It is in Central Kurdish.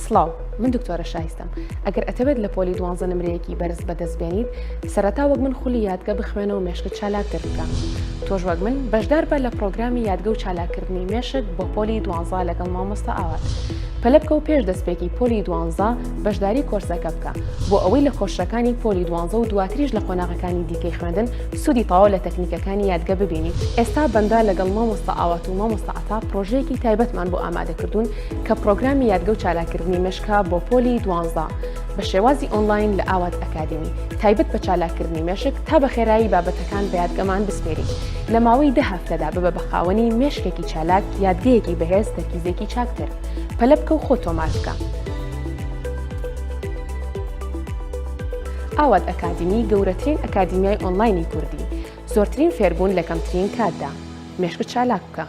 سڵاو، من دکتۆرە شایستەم. ئەگەر ئەتەوێت لە پۆلی 12 نمرەیەکی بەرز بەدەست بێنیت، سەرەتا وەک من خولی یادگە بخوێنە و مێشکت چالاکتر بکە. تۆش وەک من بەشدار بە لە پرۆگرامی یادگە و چالاکردنی مێشک بۆ پۆلی 12 لەگەڵ مامۆستا ئاوات. پەلە بکە و پێش دەستپێکی پۆلی 12 بەشداری کۆرسەکە بکە بۆ ئەوەی لە خۆشەکانی پۆلی 12 و دواتریش لە قۆناغەکانی دیکەی خوێندن سوودی تەواو لە تەکنیکەکانی یادگە ببینیت. ئێستا بەندا لەگەڵ مامۆستا ئاوات و مامۆستا عەتا پرۆژەیەکی تایبەتمان بۆ ئامادەکردوون کە پرۆگرامی یادگە و چالاکردنی مێشکە بۆ پۆلی 12 بە شێوازی ئۆنلاین لە ئاوات ئەکادمی تایبەت بە چالاکردنی مێشک تا بە خێرایی بابەتەکان بە یادگەمان بسپێریت. لە ماوەی 10 هەفتەدا ببە بە خاوەنی مێشکێکی چالاک، یادگەیەکی بەهێز، تەرکیزێکی چاکتر. پەلە بکە و خۆ تۆمار بکە. ئاوات ئەکادمی گەورەترین ئەکادمیای ئۆنلاینی کوردی، زۆرترین فێربوون لە کەمترین کاتدا. مێشکت چالاک بکە.